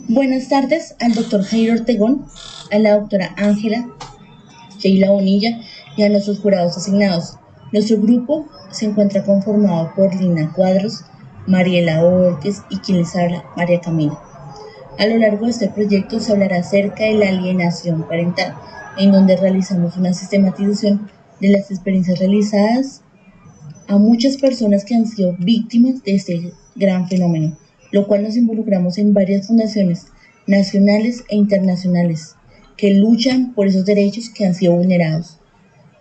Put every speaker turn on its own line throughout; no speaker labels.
Buenas tardes al doctor Jairo Ortegón, a la doctora Ángela Sheila Bonilla y a nuestros jurados asignados. Nuestro grupo se encuentra conformado por Lina Cuadros, Mariela Borges y quien les habla, María Camila. A lo largo de este proyecto se hablará acerca de la alienación parental, en donde realizamos una sistematización de las experiencias realizadas a muchas personas que han sido víctimas de este gran fenómeno, lo cual nos involucramos en varias fundaciones nacionales e internacionales que luchan por esos derechos que han sido vulnerados.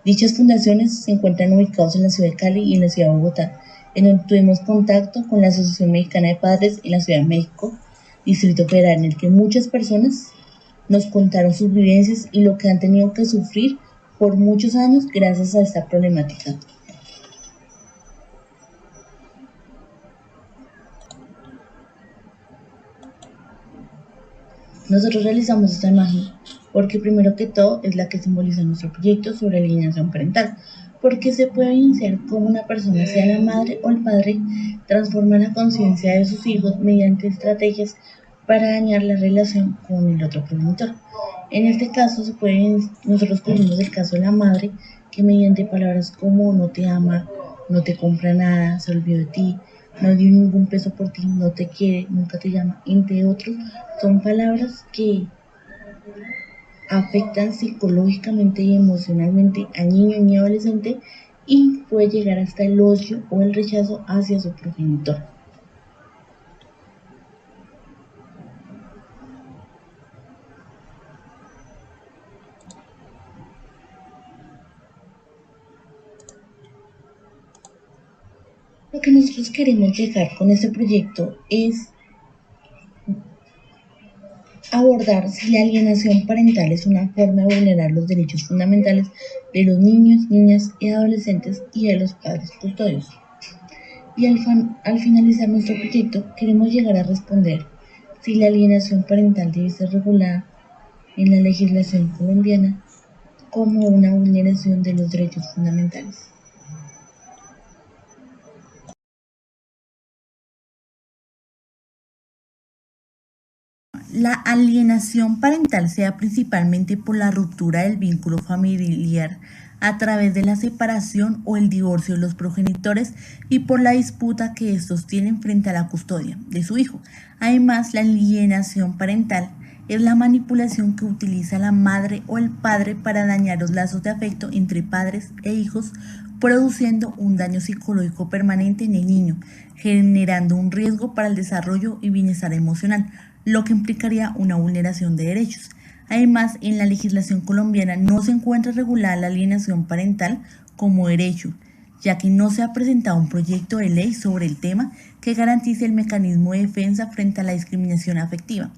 Dichas fundaciones se encuentran ubicadas en la ciudad de Cali y en la ciudad de Bogotá, en donde tuvimos contacto con la Asociación Mexicana de Padres en la Ciudad de México, Distrito Federal, en el que muchas personas nos contaron sus vivencias y lo que han tenido que sufrir por muchos años gracias a esta problemática. Nosotros realizamos esta imagen porque primero que todo es la que simboliza nuestro proyecto sobre alienación parental, porque se puede evidenciar cómo una persona, sea la madre o el padre, transforma la conciencia de sus hijos mediante estrategias para dañar la relación con el otro progenitor. En este caso nosotros cogimos el caso de la madre que mediante palabras como no te ama, no te compra nada, se olvidó de ti, no dio ningún peso por ti, no te quiere, nunca te llama, entre otros, son palabras que afectan psicológicamente y emocionalmente al niño y adolescente y puede llegar hasta el odio o el rechazo hacia su progenitor. Lo que nosotros queremos llegar con este proyecto es abordar si la alienación parental es una forma de vulnerar los derechos fundamentales de los niños, niñas y adolescentes y de los padres custodios. Y al finalizar nuestro proyecto queremos llegar a responder si la alienación parental debe ser regulada en la legislación colombiana como una vulneración de los derechos fundamentales. La alienación parental se da principalmente por la ruptura del vínculo familiar a través de la separación o el divorcio de los progenitores y por la disputa que estos tienen frente a la custodia de su hijo. Además, la alienación parental es la manipulación que utiliza la madre o el padre para dañar los lazos de afecto entre padres e hijos, produciendo un daño psicológico permanente en el niño, generando un riesgo para el desarrollo y bienestar emocional, lo que implicaría una vulneración de derechos. Además, en la legislación colombiana no se encuentra regulada la alienación parental como derecho, ya que no se ha presentado un proyecto de ley sobre el tema que garantice el mecanismo de defensa frente a la discriminación afectiva.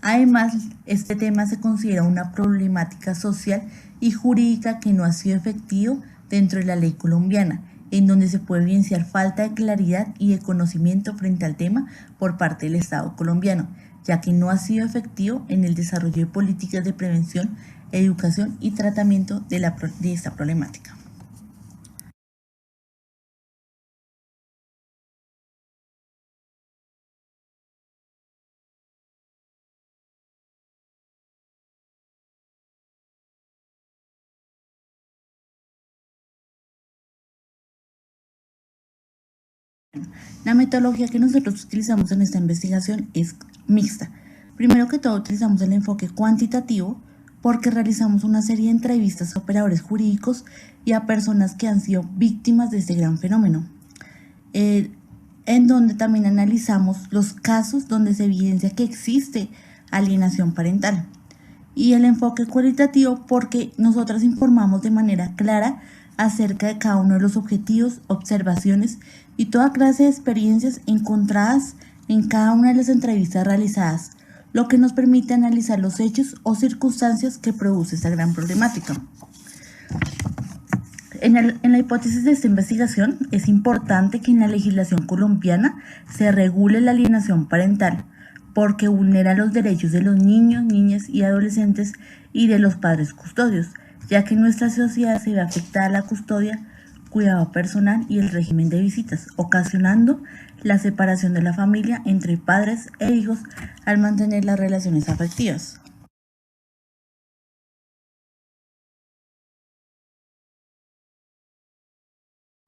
Además, este tema se considera una problemática social y jurídica que no ha sido efectivo dentro de la ley colombiana, en donde se puede evidenciar falta de claridad y de conocimiento frente al tema por parte del Estado colombiano, ya que no ha sido efectivo en el desarrollo de políticas de prevención, educación y tratamiento de esta problemática. La metodología que nosotros utilizamos en esta investigación es mixta. Primero que todo, utilizamos el enfoque cuantitativo porque realizamos una serie de entrevistas a operadores jurídicos y a personas que han sido víctimas de este gran fenómeno, en donde también analizamos los casos donde se evidencia que existe alienación parental. Y el enfoque cualitativo porque nosotras informamos de manera clara acerca de cada uno de los objetivos, observaciones y toda clase de experiencias encontradas en cada una de las entrevistas realizadas, lo que nos permite analizar los hechos o circunstancias que produce esta gran problemática. En la hipótesis de esta investigación es importante que en la legislación colombiana se regule la alienación parental, porque vulnera los derechos de los niños, niñas y adolescentes y de los padres custodios, ya que en nuestra sociedad se ve afectada la custodia cuidado personal y el régimen de visitas, ocasionando la separación de la familia entre padres e hijos al mantener las relaciones afectivas.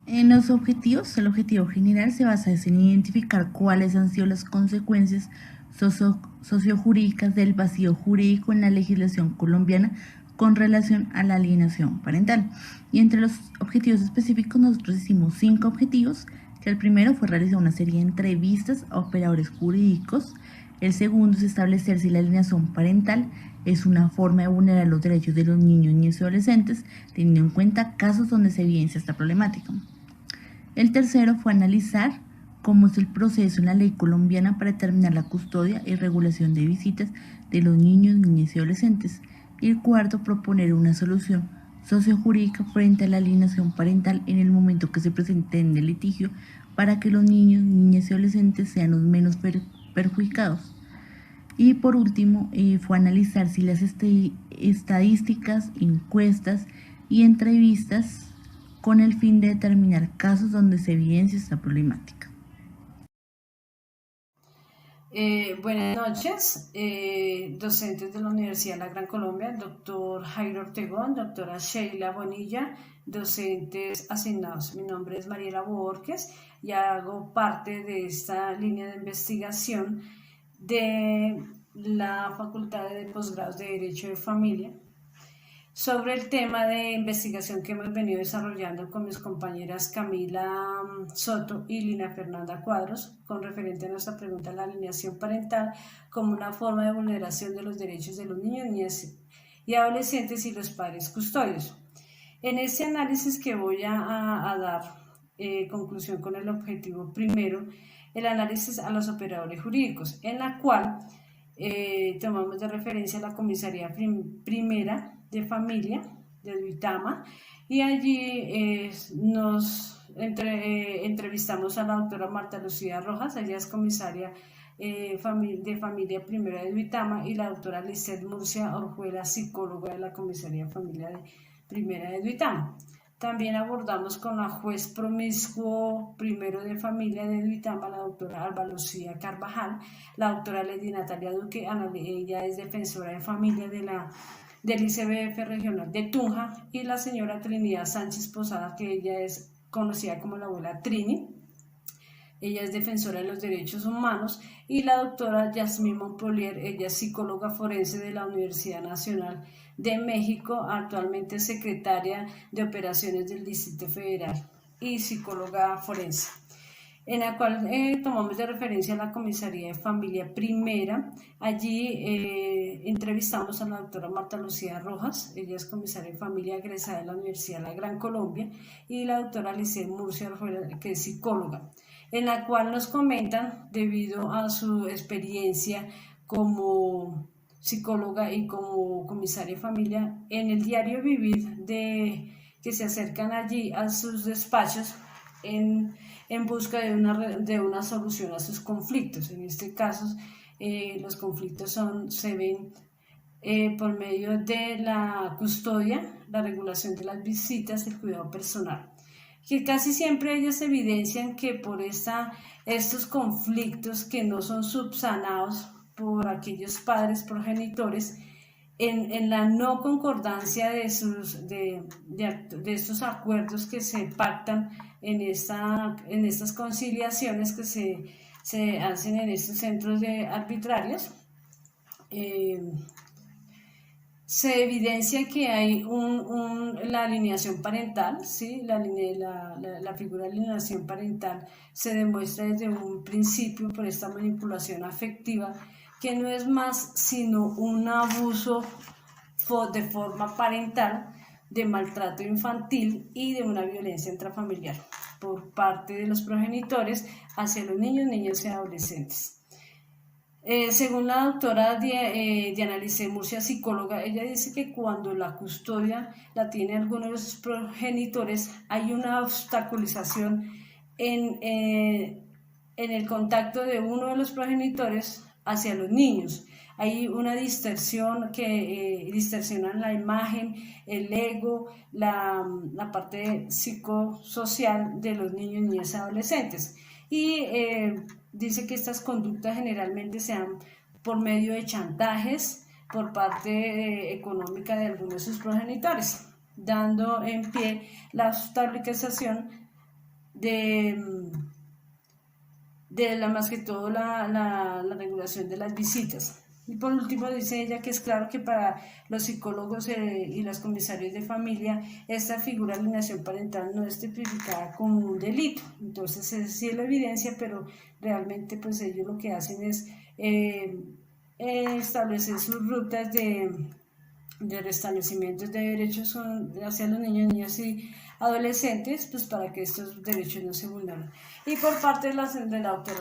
En los objetivos, el objetivo general se basa en identificar cuáles han sido las consecuencias sociojurídicas del vacío jurídico en la legislación colombiana con relación a la alienación parental. Y entre los objetivos específicos nosotros hicimos 5 objetivos, que el primero fue realizar una serie de entrevistas a operadores jurídicos. El segundo es establecer si la alienación parental es una forma de vulnerar los derechos de los niños, niñas y adolescentes, teniendo en cuenta casos donde se evidencia esta problemática. El tercero fue analizar cómo es el proceso en la ley colombiana para determinar la custodia y regulación de visitas de los niños, niñas y adolescentes. Y el cuarto, proponer una solución sociojurídica frente a la alienación parental en el momento que se presente en el litigio para que los niños, niñas y adolescentes sean los menos perjudicados. Y por último, fue analizar si las estadísticas, encuestas y entrevistas con el fin de determinar casos donde se evidencia esta problemática.
Buenas noches, docentes de la Universidad de la Gran Colombia, el doctor Jairo Ortegón, doctora Sheila Bonilla, docentes asignados. Mi nombre es Mariela Borges y hago parte de esta línea de investigación de la Facultad de Posgrados de Derecho de Familia, sobre el tema de investigación que hemos venido desarrollando con mis compañeras Camila Soto y Lina Fernanda Cuadros, con referente a nuestra pregunta, la alienación parental como una forma de vulneración de los derechos de los niños, niñas y adolescentes y los padres custodios. En este análisis que voy a dar conclusión con el objetivo primero, el análisis a los operadores jurídicos, en la cual tomamos de referencia la comisaría primera de familia de Duitama, y allí nos entrevistamos a la doctora Marta Lucía Rojas, ella es comisaria de familia primera de Duitama, y la doctora Lisset Murcia Orjuela, psicóloga de la comisaría de familia primera de Duitama. También abordamos con la juez promiscuo primero de familia de Duitama, la doctora Alba Lucía Carvajal, la doctora Lady Natalia Duque, ella es defensora de familia del ICBF regional de Tunja, y la señora Trinidad Sánchez Posada, que ella es conocida como la abuela Trini, ella es defensora de los derechos humanos, y la doctora Yasmín Montpolier, ella es psicóloga forense de la Universidad Nacional de México, actualmente secretaria de operaciones del Distrito Federal y psicóloga forense, en la cual tomamos de referencia la comisaría de familia primera. Allí entrevistamos a la doctora Marta Lucía Rojas, ella es comisaria de familia egresada de la Universidad de la Gran Colombia, y la doctora Lisset Murcia, que es psicóloga, en la cual nos comentan, debido a su experiencia como psicóloga y como comisaria de familia, en el diario vivir que se acercan allí a sus despachos en busca de una solución a sus conflictos. En este caso, los conflictos se ven por medio de la custodia, la regulación de las visitas, el cuidado personal, que casi siempre ellas evidencian que por estos conflictos que no son subsanados por aquellos padres progenitores, en la no concordancia de estos acuerdos que se pactan en estas conciliaciones que se hacen en estos centros arbitrarios, se evidencia que hay la alineación parental, ¿sí? La figura de alineación parental se demuestra desde un principio por esta manipulación afectiva, que no es más sino un abuso de forma parental, de maltrato infantil y de una violencia intrafamiliar por parte de los progenitores hacia los niños, niñas y adolescentes. Según la doctora Diana Lisset Murcia, psicóloga, ella dice que cuando la custodia la tiene alguno de sus progenitores, hay una obstaculización en el contacto de uno de los progenitores hacia los niños. Hay una distorsión que distorsiona la imagen, el ego, la parte psicosocial de los niños, niñas y adolescentes. Y dice que estas conductas generalmente se dan por medio de chantajes por parte económica de algunos de sus progenitores, dando en pie la estabilización de la más que todo la regulación de las visitas. Y por último dice ella que es claro que para los psicólogos y los comisarios de familia esta figura de alienación parental no es tipificada como un delito. Entonces sí es la evidencia, pero realmente pues ellos lo que hacen es establecer sus rutas de restablecimientos de derechos hacia los niños, niñas y adolescentes, pues para que estos derechos no se vulneren. Y por parte de la doctora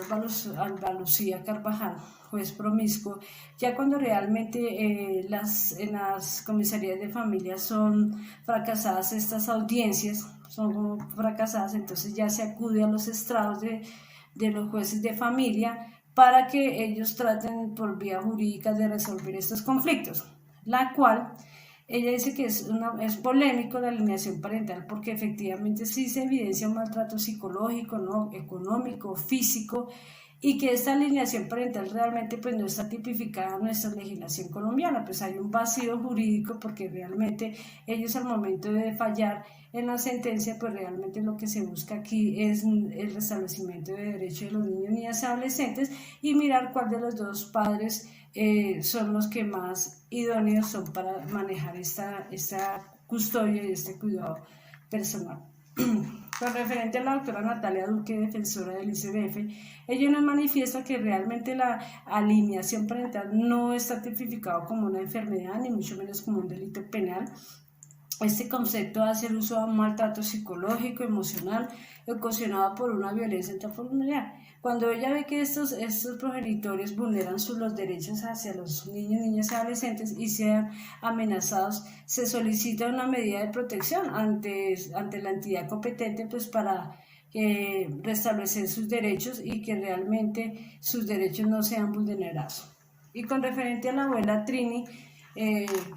Alba Lucía Carvajal, juez promiscuo, ya cuando realmente en las comisarías de familia son fracasadas estas audiencias, son fracasadas, entonces ya se acude a los estrados de los jueces de familia para que ellos traten por vía jurídica de resolver estos conflictos, la cual ella dice que es polémico la alienación parental porque efectivamente sí se evidencia un maltrato psicológico, ¿no?, económico, físico, y que esta alienación parental realmente pues no está tipificada en nuestra legislación colombiana, pues hay un vacío jurídico porque realmente ellos al momento de fallar en la sentencia pues realmente lo que se busca aquí es el restablecimiento de derechos de los niños, niñas y adolescentes y mirar cuál de los dos padres son los que más idóneos son para manejar esta custodia y este cuidado personal. Con referente a la doctora Natalia Duque, defensora del ICBF, ella nos manifiesta que realmente la alienación parental no está tipificado como una enfermedad, ni mucho menos como un delito penal. Este concepto hace el uso de un maltrato psicológico, emocional, ocasionado por una violencia intrafamiliar. Cuando ella ve que estos progenitores vulneran los derechos hacia los niños, niñas y adolescentes y sean amenazados, se solicita una medida de protección ante la entidad competente pues para restablecer sus derechos y que realmente sus derechos no sean vulnerados. Y con referente a la abuela Trini,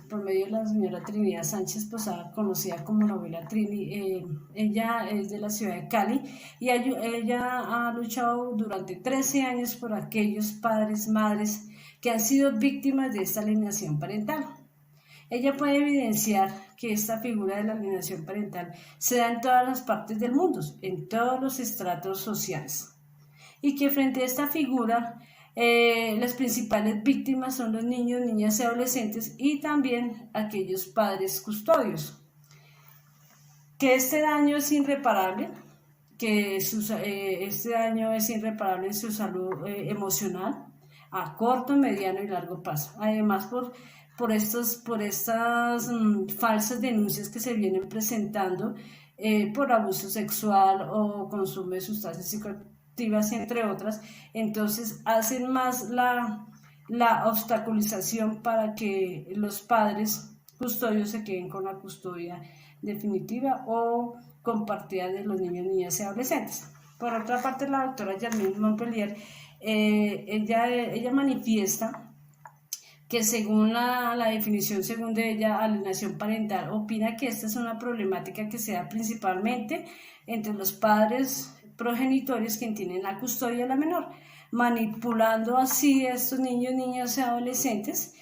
por medio de la señora Trinidad Sánchez Posada, conocida como la abuela Trini, ella es de la ciudad de Cali y ella ha luchado durante 13 años por aquellos padres, madres que han sido víctimas de esta alienación parental. Ella puede evidenciar que esta figura de la alienación parental se da en todas las partes del mundo, en todos los estratos sociales, y que frente a esta figura las principales víctimas son los niños, niñas y adolescentes y también aquellos padres custodios. Que este daño es irreparable, que este daño es irreparable en su salud emocional a corto, mediano y largo plazo. Además, por estas falsas denuncias que se vienen presentando por abuso sexual o consumo de sustancias psicoactivas, entre otras, entonces hacen más la obstaculización para que los padres custodios se queden con la custodia definitiva o compartida de los niños, niñas y adolescentes. Por otra parte, la doctora Yasmín Montpellier, ella manifiesta que según la definición, según de ella, alienación parental, opina que esta es una problemática que se da principalmente entre los padres progenitores quien tienen la custodia de la menor, manipulando así a estos niños, niñas y adolescentes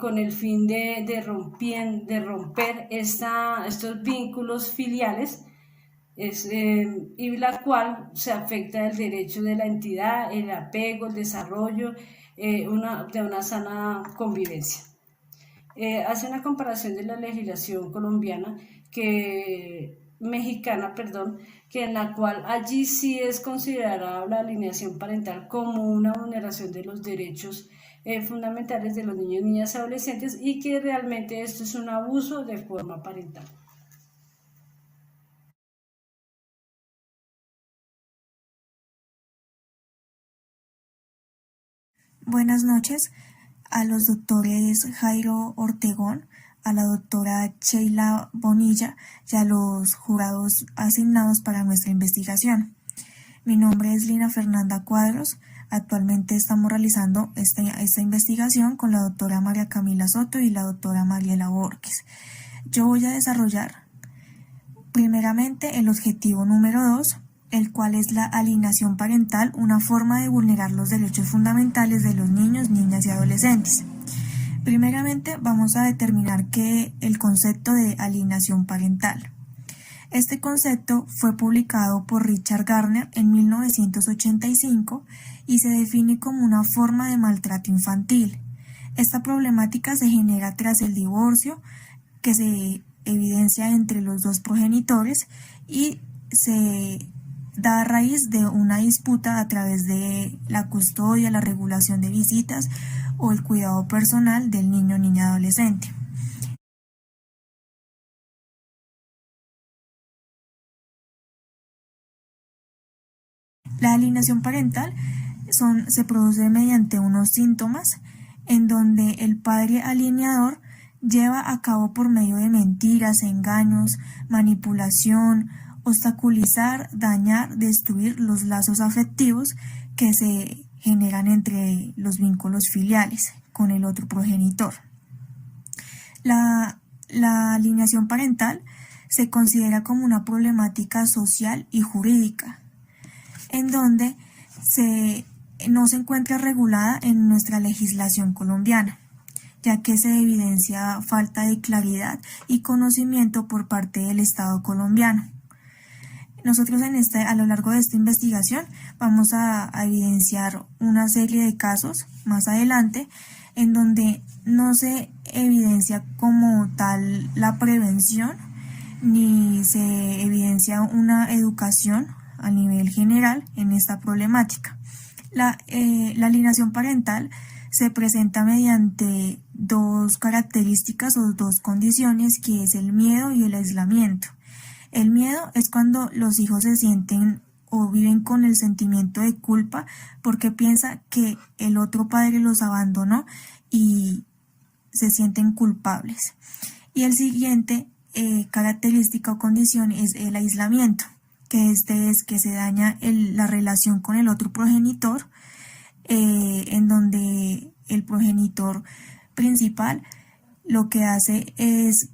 con el fin de romper estos vínculos filiales y la cual se afecta el derecho de la entidad, el apego, el desarrollo de una sana convivencia. Hace una comparación de la legislación mexicana, que en la cual allí sí es considerada la alienación parental como una vulneración de los derechos fundamentales de los niños, niñas y adolescentes y que realmente esto es un abuso de forma parental.
Buenas noches a los doctores Jairo Ortegón, a la doctora Sheila Bonilla y a los jurados asignados para nuestra investigación. Mi nombre es Lina Fernanda Cuadros, Actualmente estamos realizando esta investigación con la doctora María Camila Soto y la doctora Mariela Borges. Yo voy a desarrollar primeramente el objetivo número 2, el cual es la alienación parental, una forma de vulnerar los derechos fundamentales de los niños, niñas y adolescentes. Primeramente vamos a determinar el concepto de alienación parental. Este concepto fue publicado por Richard Gardner en 1985 y se define como una forma de maltrato infantil. Esta problemática se genera tras el divorcio, que se evidencia entre los dos progenitores y se da a raíz de una disputa a través de la custodia, la regulación de visitas o el cuidado personal del niño o niña adolescente. La alienación parental se produce mediante unos síntomas en donde el padre alienador lleva a cabo por medio de mentiras, engaños, manipulación, obstaculizar, dañar, destruir los lazos afectivos que se generan entre los vínculos filiales con el otro progenitor. La alienación parental se considera como una problemática social y jurídica, en donde no se encuentra regulada en nuestra legislación colombiana, ya que se evidencia falta de claridad y conocimiento por parte del Estado colombiano. Nosotros a lo largo de esta investigación vamos a evidenciar una serie de casos más adelante en donde no se evidencia como tal la prevención ni se evidencia una educación a nivel general en esta problemática. La alienación parental se presenta mediante dos características o dos condiciones, que es el miedo y el aislamiento. El miedo es cuando los hijos se sienten o viven con el sentimiento de culpa porque piensa que el otro padre los abandonó y se sienten culpables. Y el siguiente característica o condición es el aislamiento, que es que se daña la relación con el otro progenitor, en donde el progenitor principal lo que hace es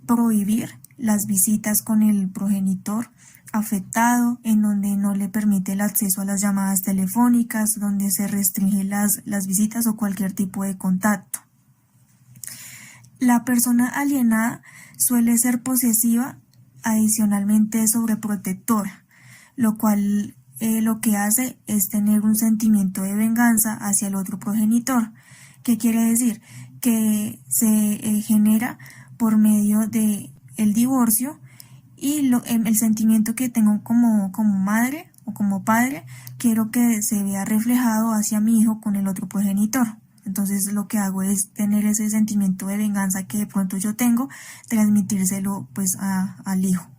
prohibir las visitas con el progenitor afectado, en donde no le permite el acceso a las llamadas telefónicas, donde se restringen las visitas o cualquier tipo de contacto. La persona alienada suele ser posesiva, adicionalmente sobreprotectora, lo cual lo que hace es tener un sentimiento de venganza hacia el otro progenitor. ¿Qué quiere decir? Que se genera por medio de el divorcio y el sentimiento que tengo como madre o como padre, quiero que se vea reflejado hacia mi hijo con el otro progenitor. Entonces lo que hago es tener ese sentimiento de venganza que de pronto yo tengo, transmitírselo pues al hijo.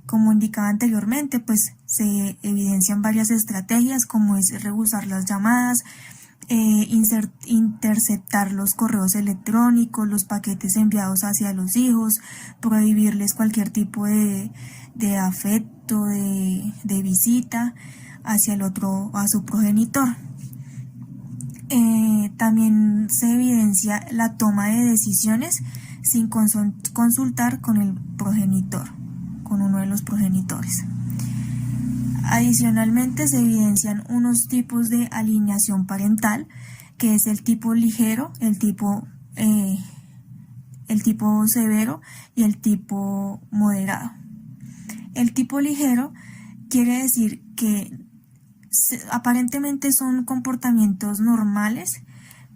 Como indicaba anteriormente, pues se evidencian varias estrategias, como es rehusar las llamadas, interceptar los correos electrónicos, los paquetes enviados hacia los hijos, prohibirles cualquier tipo de afecto, de visita hacia el otro, a su progenitor. También se evidencia la toma de decisiones sin consultar con el progenitor, con uno de los progenitores. Adicionalmente se evidencian unos tipos de alienación parental, que es el tipo ligero, el tipo severo y el tipo moderado. El tipo ligero quiere decir que aparentemente son comportamientos normales,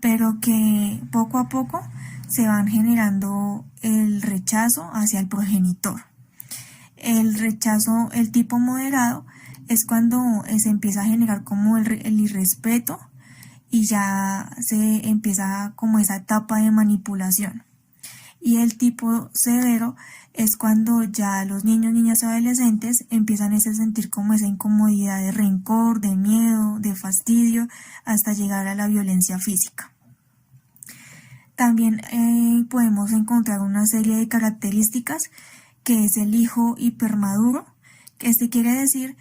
pero que poco a poco se van generando el rechazo hacia el progenitor. El rechazo, el tipo moderado, es cuando se empieza a generar como el irrespeto y ya se empieza como esa etapa de manipulación. Y el tipo severo es cuando ya los niños, niñas y adolescentes empiezan a sentir como esa incomodidad de rencor, de miedo, de fastidio, hasta llegar a la violencia física. También podemos encontrar una serie de características, que es el hijo hipermaduro, que quiere decir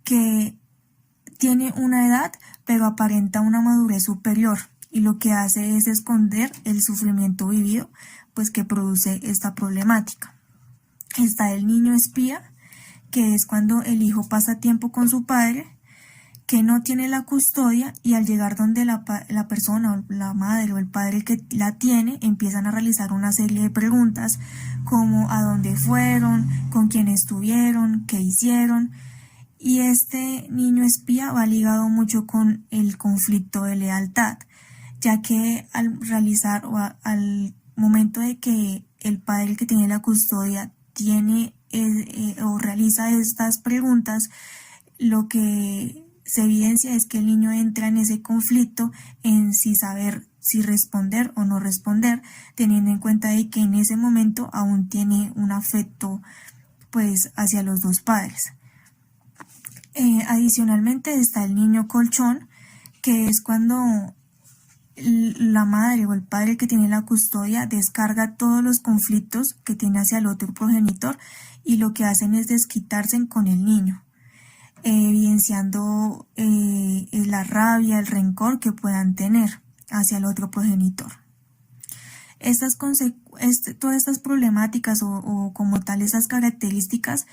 que tiene una edad, pero aparenta una madurez superior y lo que hace es esconder el sufrimiento vivido, pues que produce esta problemática. Está el niño espía, que es cuando el hijo pasa tiempo con su padre, que no tiene la custodia y al llegar donde la persona o la madre o el padre que la tiene empiezan a realizar una serie de preguntas como a dónde fueron, con quién estuvieron, qué hicieron, y este niño espía va ligado mucho con el conflicto de lealtad, ya que al realizar o al momento de que el padre que tiene la custodia tiene o realiza estas preguntas, lo que se evidencia es que el niño entra en ese conflicto en si saber si responder o no responder, teniendo en cuenta de que en ese momento aún tiene un afecto pues hacia los dos padres. Adicionalmente está el niño colchón, que es cuando la madre o el padre que tiene la custodia descarga todos los conflictos que tiene hacia el otro progenitor y lo que hacen es desquitarse con el niño, evidenciando la rabia, el rencor que puedan tener hacia el otro progenitor. Todas estas problemáticas o como tal esas características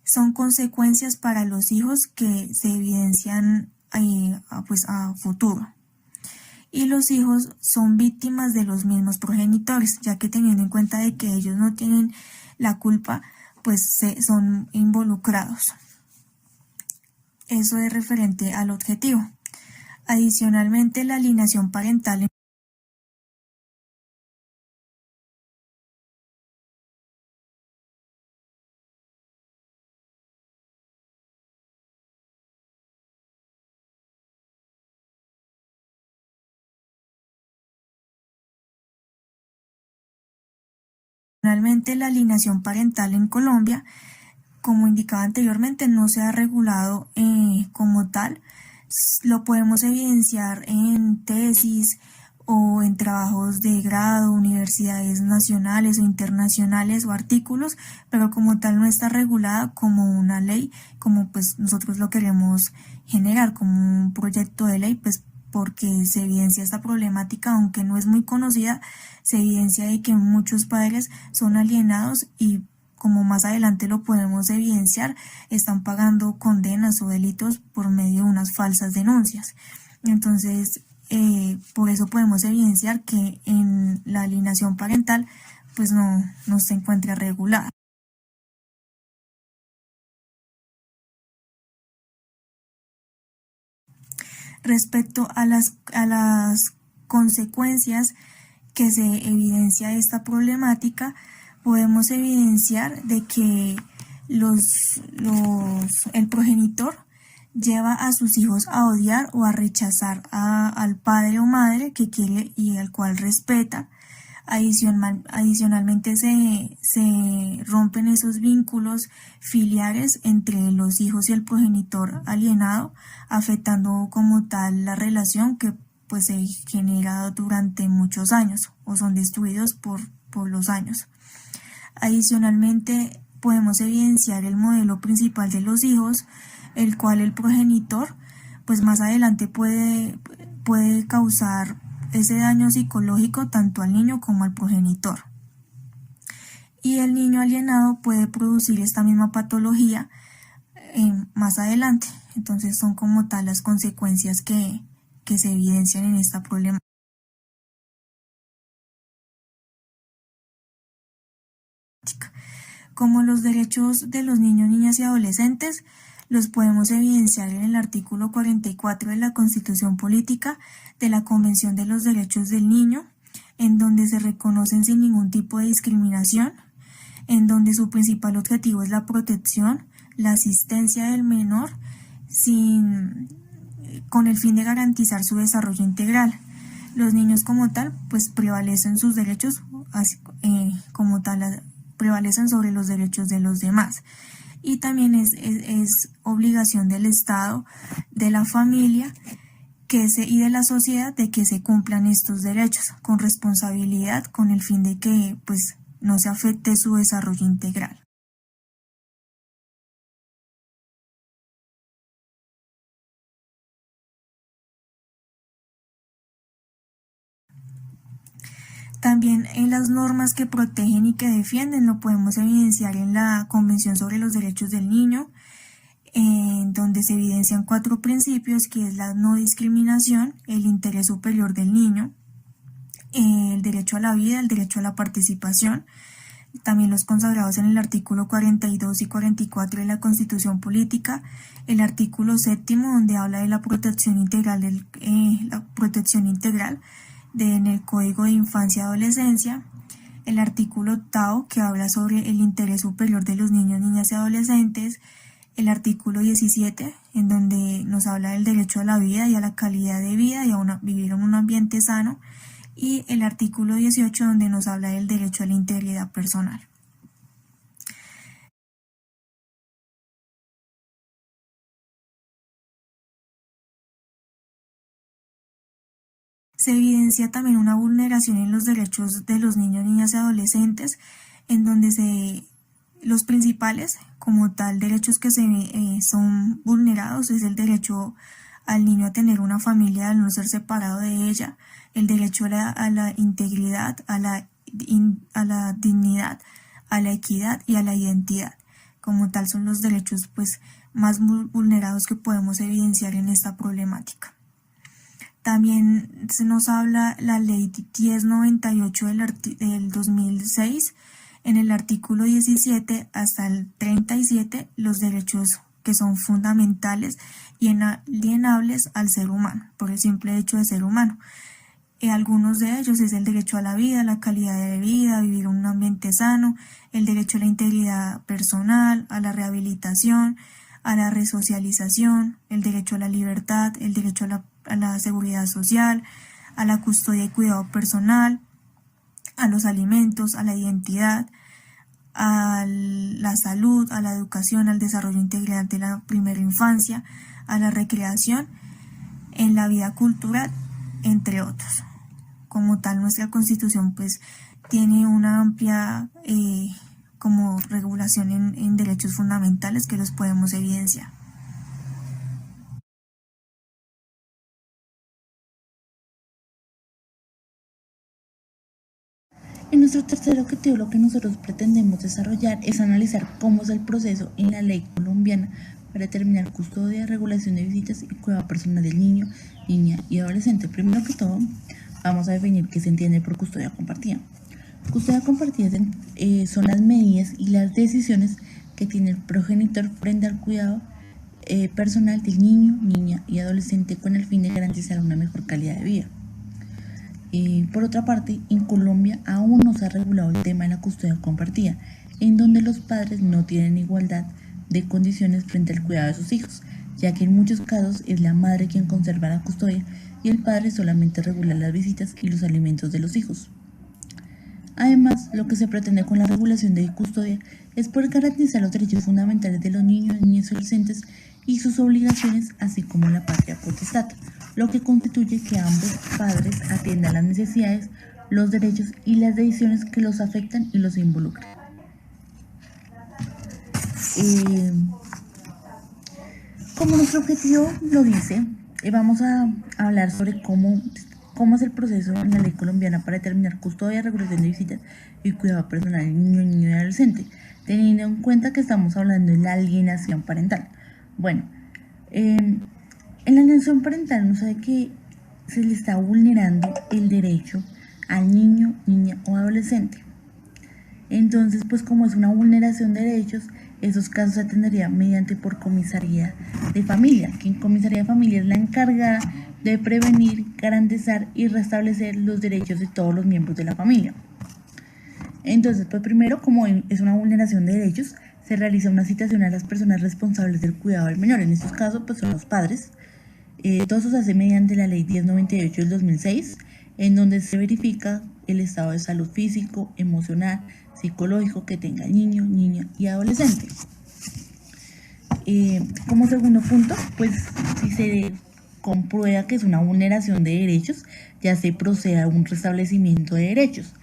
son consecuencias para los hijos que se evidencian pues a futuro. Y los hijos son víctimas de los mismos progenitores, ya que teniendo en cuenta de que ellos no tienen la culpa, pues son involucrados. Eso es referente al objetivo. Adicionalmente, la alienación parental la alienación parental en Colombia, como indicaba anteriormente, no se ha regulado como tal. Lo podemos evidenciar en tesis o en trabajos de grado, universidades nacionales o internacionales o artículos, pero como tal no está regulada como una ley, como pues nosotros lo queremos generar como un proyecto de ley, pues porque se evidencia esta problemática, aunque no es muy conocida, se evidencia de que muchos padres son alienados y como más adelante lo podemos evidenciar, están pagando condenas o delitos por medio de unas falsas denuncias. Entonces, por eso podemos evidenciar que en la alienación parental pues no se encuentra regulada. Respecto a las consecuencias que se evidencia esta problemática, podemos evidenciar de que el progenitor lleva a sus hijos a odiar o a rechazar al padre o madre que quiere y al cual respeta. Adicionalmente se rompen esos vínculos filiares entre los hijos y el progenitor alienado, afectando como tal la relación que pues se genera durante muchos años o son destruidos por los años. Adicionalmente podemos evidenciar el modelo principal de los hijos, el cual el progenitor pues más adelante puede causar ese daño psicológico tanto al niño como al progenitor. Y el niño alienado puede producir esta misma patología más adelante. Entonces son como tal las consecuencias que se evidencian en esta problemática. Como los derechos de los niños, niñas y adolescentes, los podemos evidenciar en el artículo 44 de la Constitución Política de la Convención de los Derechos del Niño, en donde se reconocen sin ningún tipo de discriminación, en donde su principal objetivo es la protección, la asistencia del menor, con el fin de garantizar su desarrollo integral. Los niños como tal, pues prevalecen sus derechos como tal, prevalecen sobre los derechos de los demás. Y también es obligación del Estado, de la familia y de la sociedad de que se cumplan estos derechos con responsabilidad, con el fin de que pues no se afecte su desarrollo integral. También en las normas que protegen y que defienden lo podemos evidenciar en la Convención sobre los Derechos del Niño, en donde se evidencian 4 principios, que es la no discriminación, el interés superior del niño, el derecho a la vida, el derecho a la participación, también los consagrados en el artículo 42 y 44 de la Constitución Política, el artículo 7º, donde habla de la protección integral, en el Código de Infancia y Adolescencia, el artículo 8º, que habla sobre el interés superior de los niños, niñas y adolescentes, el artículo 17, en donde nos habla del derecho a la vida y a la calidad de vida y a vivir en un ambiente sano, y el artículo 18, donde nos habla del derecho a la integridad personal. Se evidencia también una vulneración en los derechos de los niños, niñas y adolescentes, en donde los principales, como tal, derechos que son vulnerados es el derecho al niño a tener una familia, al no ser separado de ella, el derecho a la integridad, a la dignidad, a la equidad y a la identidad. Como tal, son los derechos más vulnerados que podemos evidenciar en esta problemática. También se nos habla la ley 1098 del 2006, en el artículo 17 hasta el 37, los derechos que son fundamentales y inalienables al ser humano, por el simple hecho de ser humano. Algunos de ellos es el derecho a la vida, la calidad de vida, vivir en un ambiente sano, el derecho a la integridad personal, a la rehabilitación, a la resocialización, el derecho a la libertad, el derecho a la seguridad social, a la custodia y cuidado personal, a los alimentos, a la identidad, a la salud, a la educación, al desarrollo integral de la primera infancia, a la recreación, en la vida cultural, entre otros. Como tal, nuestra Constitución tiene una amplia como regulación en derechos fundamentales que los podemos evidenciar.
En nuestro tercer objetivo, lo que nosotros pretendemos desarrollar es analizar cómo es el proceso en la ley colombiana para determinar custodia, regulación de visitas y cuidado personal del niño, niña y adolescente. Primero que todo, vamos a definir qué se entiende por custodia compartida. Custodia compartida son las medidas y las decisiones que tiene el progenitor frente al cuidado personal del niño, niña y adolescente con el fin de garantizar una mejor calidad de vida. Por otra parte, en Colombia aún no se ha regulado el tema de la custodia compartida, en donde los padres no tienen igualdad de condiciones frente al cuidado de sus hijos, ya que en muchos casos es la madre quien conserva la custodia y el padre solamente regula las visitas y los alimentos de los hijos. Además, lo que se pretende con la regulación de custodia es poder garantizar los derechos fundamentales de los niños, niñas y adolescentes y sus obligaciones, así como la patria potestad, lo que constituye que ambos padres atiendan las necesidades, los derechos y las decisiones que los afectan y los involucran. Como nuestro objetivo lo dice, vamos a hablar sobre cómo es el proceso en la ley colombiana para determinar custodia, regulación de visitas y cuidado personal del niño, niño y adolescente, teniendo en cuenta que estamos hablando de la alienación parental. Bueno, en la alienación parental no sabe que se le está vulnerando el derecho al niño, niña o adolescente. Entonces, como es una vulneración de derechos, esos casos se atenderían mediante por comisaría de familia, que en comisaría de familia es la encargada de prevenir, garantizar y restablecer los derechos de todos los miembros de la familia. Entonces, primero, como es una vulneración de derechos, se realiza una citación a las personas responsables del cuidado del menor. En estos casos, son los padres. Todo eso se hace mediante la ley 1098 del 2006, en donde se verifica el estado de salud físico, emocional, psicológico que tenga el niño, niña y adolescente. Como segundo punto, si se comprueba que es una vulneración de derechos, ya se procede a un restablecimiento de derechos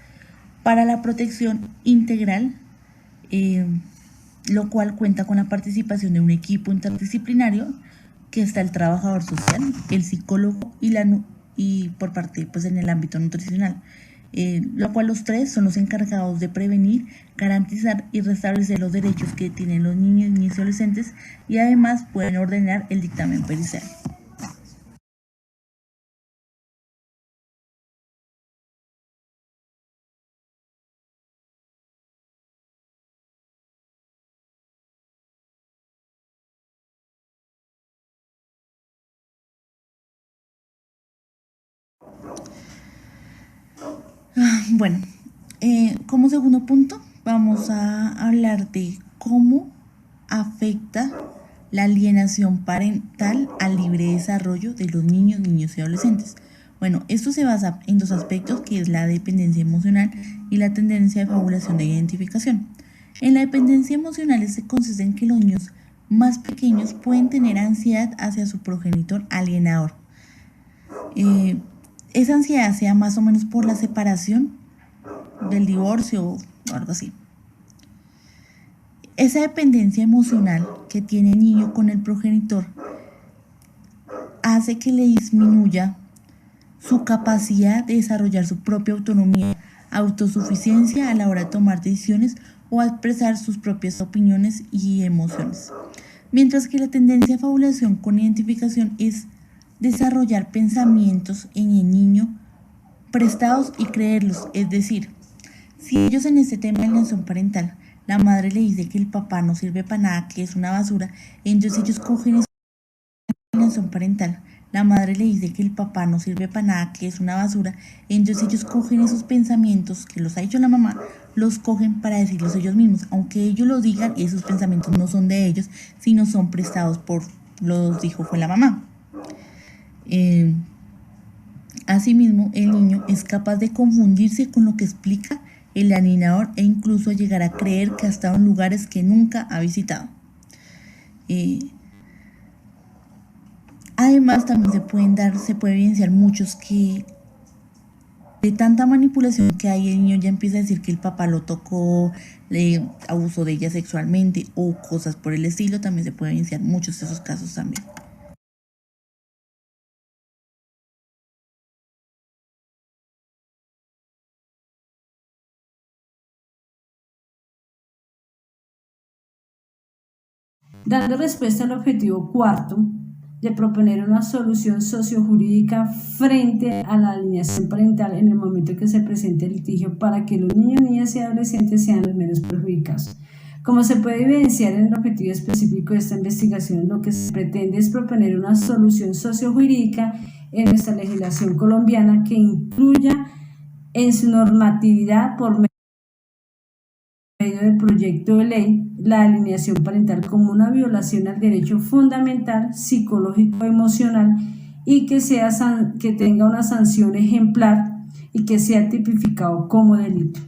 para la protección integral, lo cual cuenta con la participación de un equipo interdisciplinario que está el trabajador social, el psicólogo y por parte en el ámbito nutricional. lo cual los tres son los encargados de prevenir, garantizar y restablecer los derechos que tienen los niños, niñas y adolescentes, y además pueden ordenar el dictamen pericial. Bueno, como segundo punto, vamos a hablar de cómo afecta la alienación parental al libre desarrollo de los niños, niñas y adolescentes. Bueno, esto se basa en dos aspectos, que es la dependencia emocional y la tendencia de fabulación de identificación. En la dependencia emocional se consiste en que los niños más pequeños pueden tener ansiedad hacia su progenitor alienador. Esa ansiedad sea más o menos por la separación, del divorcio o algo así. Esa dependencia emocional que tiene el niño con el progenitor hace que le disminuya su capacidad de desarrollar su propia autonomía, autosuficiencia a la hora de tomar decisiones o a expresar sus propias opiniones y emociones. Mientras que la tendencia a fabulación con identificación es desarrollar pensamientos en el niño prestados y creerlos, es decir, si ellos en este tema de alienación parental, la madre le dice que el papá no sirve para nada, que es una basura, entonces ellos cogen esa alienación parental, la madre le dice que el papá no sirve para nada, que es una basura, entonces ellos cogen esos pensamientos que los ha dicho la mamá, los cogen para decirlos ellos mismos, aunque ellos lo digan, esos pensamientos no son de ellos, sino son prestados por, los dijo fue la mamá. Asimismo, el niño es capaz de confundirse con lo que explica el alienador e incluso llegar a creer que ha estado en lugares que nunca ha visitado. Además, también se puede evidenciar muchos que de tanta manipulación que hay, el niño ya empieza a decir que el papá lo tocó, le abusó de ella sexualmente o cosas por el estilo. También se puede evidenciar muchos de esos casos también.
Dando respuesta al objetivo cuarto de proponer una solución sociojurídica frente a la alienación parental en el momento que se presente el litigio para que los niños, niñas y adolescentes sean los menos perjudicados. Como se puede evidenciar en el objetivo específico de esta investigación, lo que se pretende es proponer una solución sociojurídica en nuestra legislación colombiana que incluya en su normatividad por medio del proyecto de ley la alienación parental como una violación al derecho fundamental, psicológico, emocional y que tenga una sanción ejemplar y que sea tipificado como delito.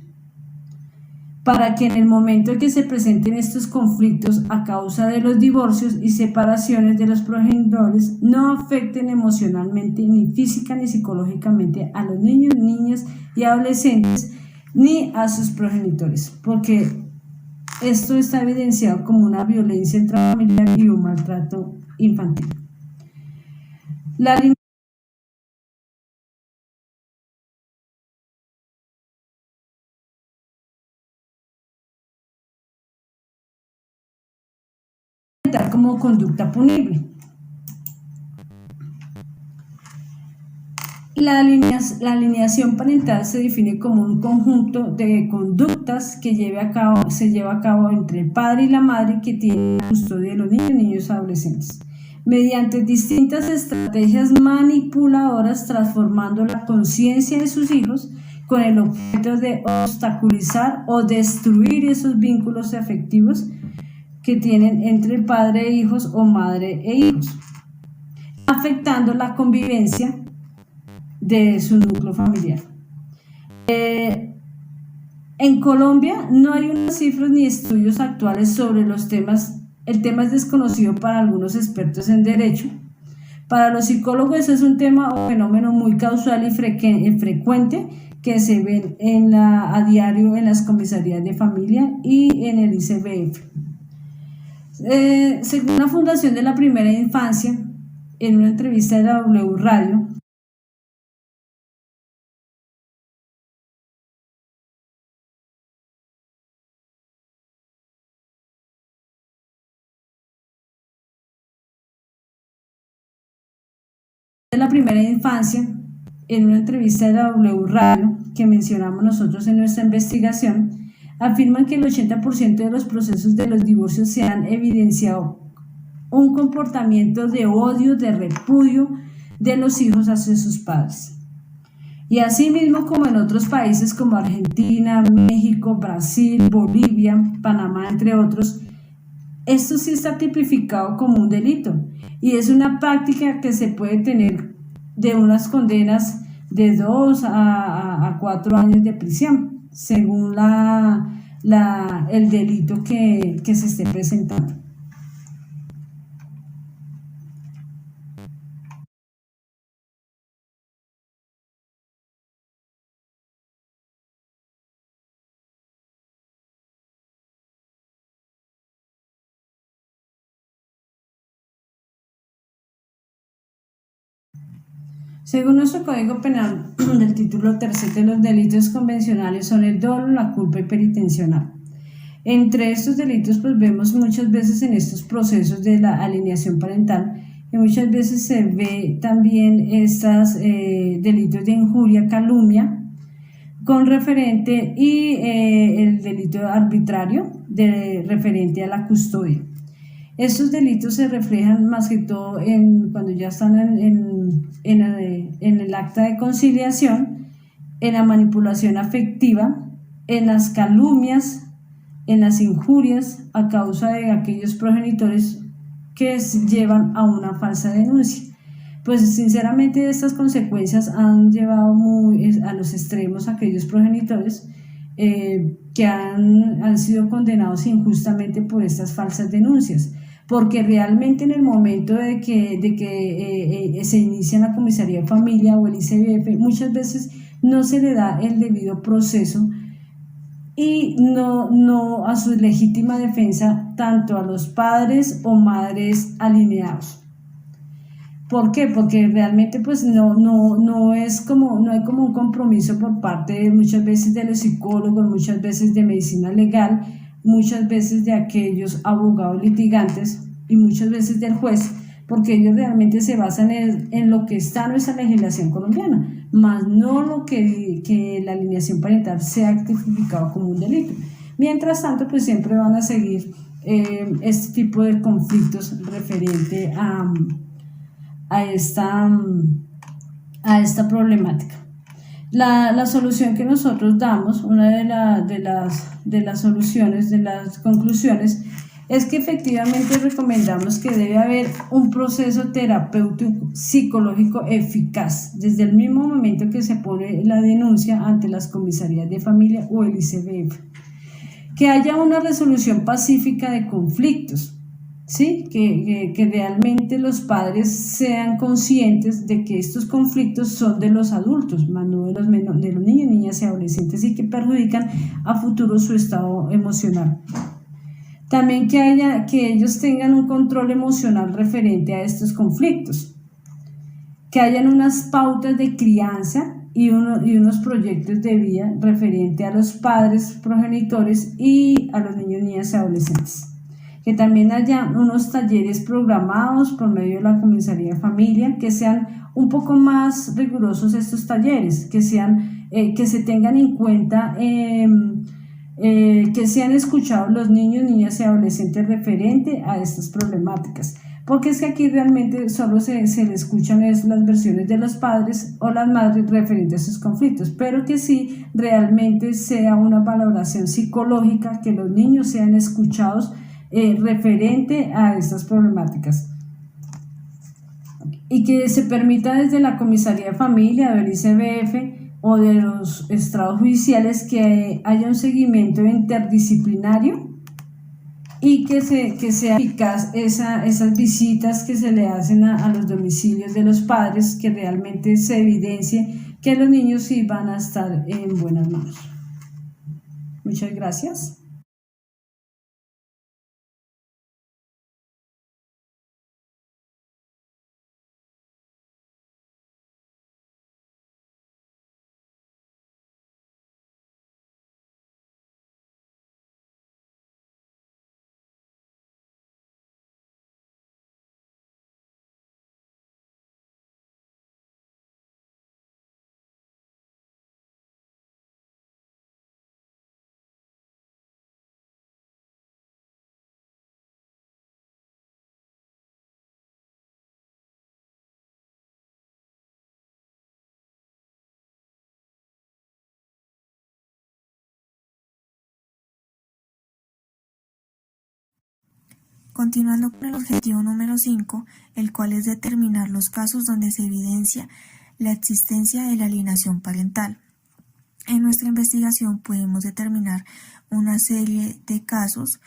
Para que en el momento en que se presenten estos conflictos a causa de los divorcios y separaciones de los progenitores no afecten emocionalmente, ni física ni psicológicamente a los niños, niñas y adolescentes ni a sus progenitores, porque esto está evidenciado como una violencia intrafamiliar y un maltrato infantil. La como conducta punible. La alienación parental se define como un conjunto de conductas que se lleva a cabo entre el padre y la madre que tienen custodia de los niños, niños y adolescentes, mediante distintas estrategias manipuladoras, transformando la conciencia de sus hijos con el objeto de obstaculizar o destruir esos vínculos afectivos que tienen entre padre e hijos o madre e hijos, afectando la convivencia de su núcleo familiar. En Colombia no hay unas cifras ni estudios actuales sobre los temas. El tema es desconocido para algunos expertos en derecho. Para los psicólogos es un tema o fenómeno muy causal y frecuente que se ven a diario en las comisarías de familia y en el ICBF. Según la Fundación de la Primera Infancia, en una entrevista de la W Radio, de la primera infancia, en una entrevista de la W Radio que mencionamos nosotros en nuestra investigación, afirman que el 80% de los procesos de los divorcios se han evidenciado un comportamiento de odio, de repudio de los hijos hacia sus padres. Y asimismo, como en otros países como Argentina, México, Brasil, Bolivia, Panamá, entre otros, esto sí está tipificado como un delito y es una práctica que se puede tener de unas condenas de 2 a 4 años de prisión, según el delito que se esté presentando. Según nuestro Código Penal, del título tercero de los delitos convencionales son el dolo, la culpa y penitencial. Entre estos delitos, pues vemos muchas veces en estos procesos de la alienación parental, que muchas veces se ve también estos delitos de injuria, calumnia, con referente y el delito arbitrario referente a la custodia. Estos delitos se reflejan más que todo cuando ya están en el acta de conciliación, en la manipulación afectiva, en las calumnias, en las injurias a causa de aquellos progenitores que llevan a una falsa denuncia. Pues sinceramente estas consecuencias han llevado a los extremos a aquellos progenitores que han sido condenados injustamente por estas falsas denuncias, porque realmente en el momento de que se inicia en la comisaría de familia o el ICBF, muchas veces no se le da el debido proceso y no a su legítima defensa tanto a los padres o madres alineados. ¿Por qué? Porque realmente pues no hay como un compromiso por parte de, muchas veces de los psicólogos, muchas veces de medicina legal, muchas veces de aquellos abogados litigantes y muchas veces del juez, porque ellos realmente se basan en lo que está en nuestra legislación colombiana, más no lo que la alienación parental sea tipificado como un delito. Mientras tanto, pues siempre van a seguir este tipo de conflictos referente a esta problemática. La solución que nosotros damos, una de las soluciones, de las conclusiones, es que efectivamente recomendamos que debe haber un proceso terapéutico psicológico eficaz desde el mismo momento que se pone la denuncia ante las comisarías de familia o el ICBF, que haya una resolución pacífica de conflictos, ¿sí? Que realmente los padres sean conscientes de que estos conflictos son de los adultos, más no de los niños, niñas y adolescentes, y que perjudican a futuro su estado emocional. También que ellos tengan un control emocional referente a estos conflictos, que hayan unas pautas de crianza y unos proyectos de vida referente a los padres, progenitores y a los niños, niñas y adolescentes. Que también haya unos talleres programados por medio de la comisaría de familia, que sean un poco más rigurosos estos talleres, que se tengan en cuenta, que sean escuchados los niños, niñas y adolescentes referente a estas problemáticas. Porque es que aquí realmente solo se le escuchan las versiones de los padres o las madres referentes a sus conflictos, pero que sí realmente sea una valoración psicológica, que los niños sean escuchados referente a estas problemáticas, y que se permita desde la comisaría de familia, del ICBF o de los estrados judiciales que haya un seguimiento interdisciplinario y que sea eficaz esas visitas que se le hacen a los domicilios de los padres, que realmente se evidencie que los niños sí van a estar en buenas manos. Muchas gracias.
Continuando con el objetivo número 5, el cual es determinar los casos donde se evidencia la existencia de la alienación parental. En nuestra investigación podemos determinar una serie de casos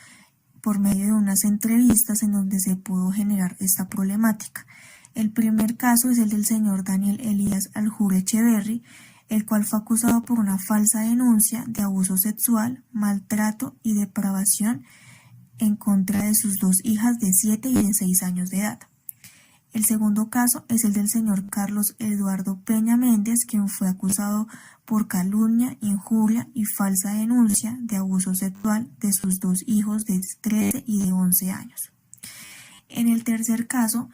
por medio de unas entrevistas en donde se pudo generar esta problemática. El primer caso es el del señor Daniel Elías Aljure Echeverry, el cual fue acusado por una falsa denuncia de abuso sexual, maltrato y depravación en contra de sus dos hijas de 7 y de 6 años de edad. El segundo caso es el del señor Carlos Eduardo Peña Méndez, quien fue acusado por calumnia, injuria y falsa denuncia de abuso sexual de sus dos hijos de 13 y de 11 años. En el tercer caso,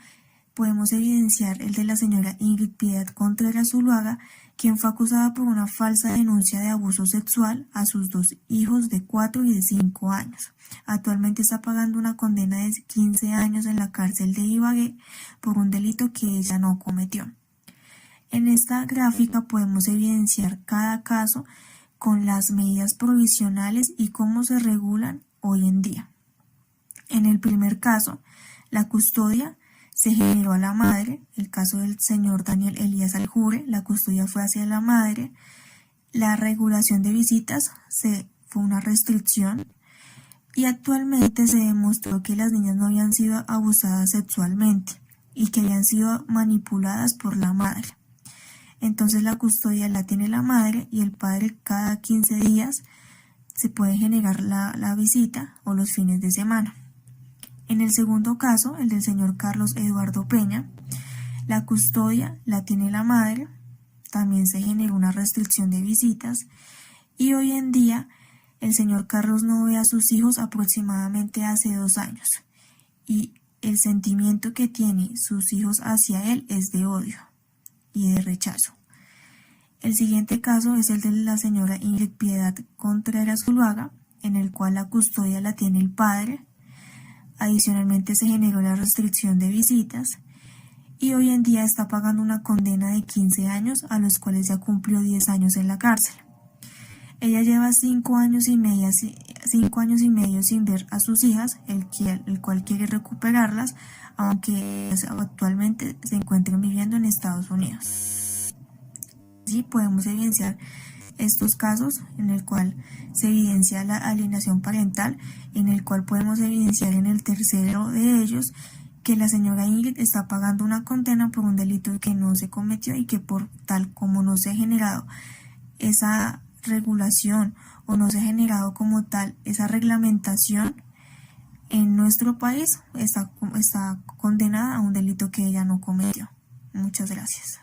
podemos evidenciar el de la señora Ingrid Piedad Contreras Zuluaga, quien fue acusada por una falsa denuncia de abuso sexual a sus dos hijos de 4 y de 5 años. Actualmente está pagando una condena de 15 años en la cárcel de Ibagué por un delito que ella no cometió. En esta gráfica podemos evidenciar cada caso con las medidas provisionales y cómo se regulan hoy en día. En el primer caso, la custodia se generó a la madre, el caso del señor Daniel Elías Aljure, la custodia fue hacia la madre, la regulación de visitas fue una restricción y actualmente se demostró que las niñas no habían sido abusadas sexualmente y que habían sido manipuladas por la madre. Entonces la custodia la tiene la madre y el padre cada 15 días se puede generar la visita o los fines de semana. En el segundo caso, el del señor Carlos Eduardo Peña, la custodia la tiene la madre, también se generó una restricción de visitas y hoy en día el señor Carlos no ve a sus hijos aproximadamente hace 2 años y el sentimiento que tienen sus hijos hacia él es de odio y de rechazo. El siguiente caso es el de la señora Ingrid Piedad Contreras Zuluaga, en el cual la custodia la tiene el padre. Adicionalmente se generó la restricción de visitas y hoy en día está pagando una condena de 15 años a los cuales ya cumplió 10 años en la cárcel. Ella lleva 5 años y medio sin ver a sus hijas, el cual quiere recuperarlas, aunque actualmente se encuentran viviendo en Estados Unidos. Así podemos evidenciar estos casos en el cual se evidencia la alienación parental, en el cual podemos evidenciar en el tercero de ellos que la señora Ingrid está pagando una condena por un delito que no se cometió y que por tal como no se ha generado esa regulación o no se ha generado como tal esa reglamentación en nuestro país, está condenada a un delito que ella no cometió. Muchas gracias.